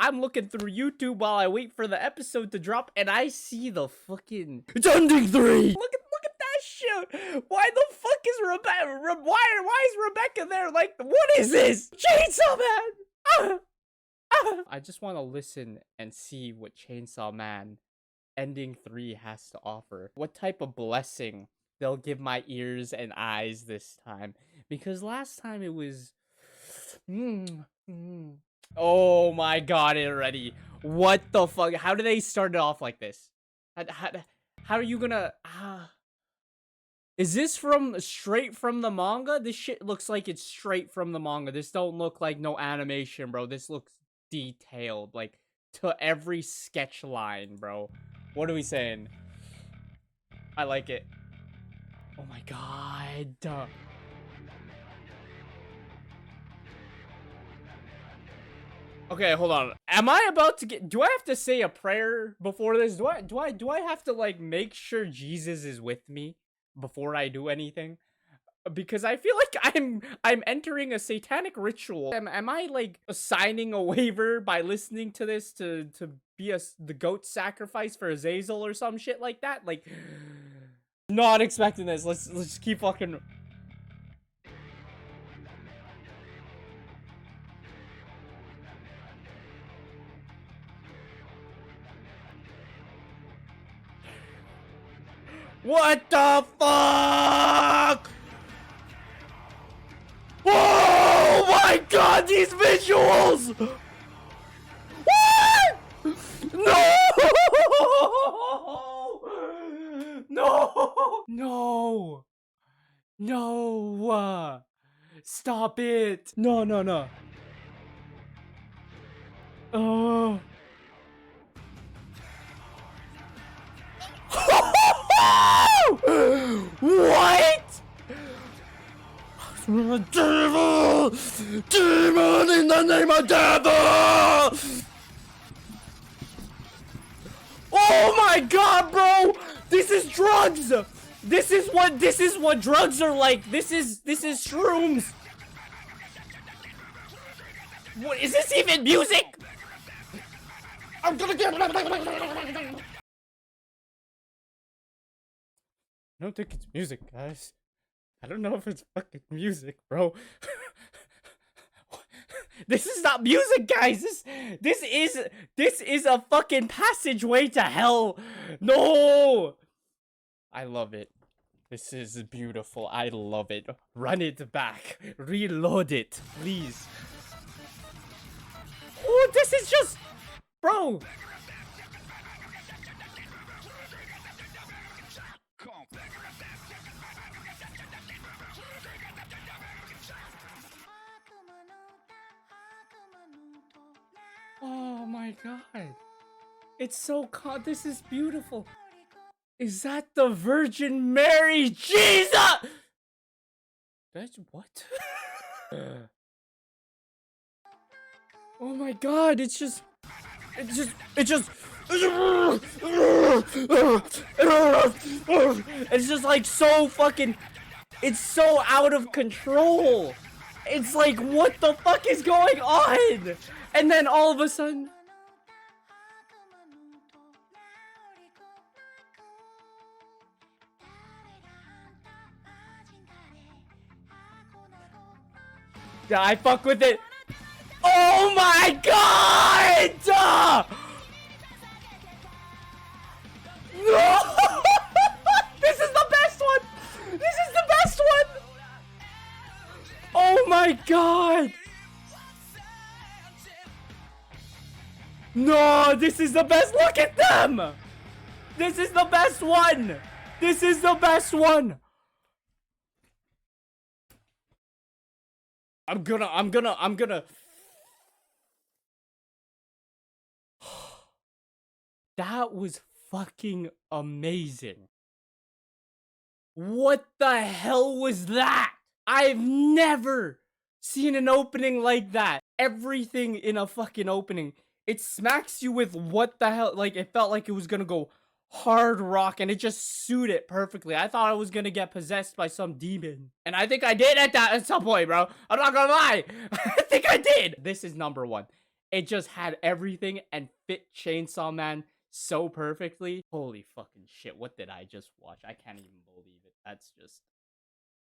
I'm looking through YouTube while I wait for the episode to drop, and I see the fucking it's ending 3. Look at that shit. Why the fuck is Rebecca? Why is Rebecca there? Like, what is this? Chainsaw Man. I just want to listen and see what Chainsaw Man ending 3 has to offer. What type of blessing they'll give my ears and eyes this time, because last time it was oh my god, already. What the fuck? How do they start it off like this? How are you gonna is this straight from the manga? This shit looks like it's straight from the manga. This don't look like no animation, bro. This looks detailed, like to every sketch line, bro. What are we saying? I like it. Oh my god. Okay, hold on. Am I about to do I have to say a prayer before this? Do I have to like make sure Jesus is with me before I do anything? Because I feel like I'm entering a satanic ritual. Am I like signing a waiver by listening to this to be the goat sacrifice for Azazel or some shit like that? Like, not expecting this. Let's keep fucking. What the fuck? Oh my god, these visuals! What? No! No! No! No! Stop it! No, no, no. Oh. What? Devil! Demon in the name of devil! Oh my god, bro! This is drugs! This is what drugs are like. This is shrooms. What is this even music? I'm gonna get. I don't think it's music, guys. I don't know if it's fucking music, bro. This is not music, guys. This is a fucking passageway to hell. No. I love it. This is beautiful. I love it. Run it back. Reload it, please. Oh, this is just, bro. Oh my god. It's so this is beautiful. Is that the Virgin Mary? Jesus! That's what? Oh my god, it's just it's just like so fucking, it's so out of control. It's like, what the fuck is going on? And then all of a sudden, yeah, I fuck with it. Oh my god! No! This is the best one! This is the best one! Oh my god! No, this is the best. Look at them! This is the best one! This is the best one! I'm gonna. That was fucking amazing. What the hell was that? I've never seen an opening like that. Everything in a fucking opening, it smacks you with what the hell. Like, it felt like it was gonna go hard rock, and it just suited it perfectly. I thought I was gonna get possessed by some demon, and I think I did at some point, bro. I'm not gonna lie. I think I did. This is number one. It just had everything and fit Chainsaw Man so perfectly. Holy fucking shit, what did I just watch? I can't even believe it. That's just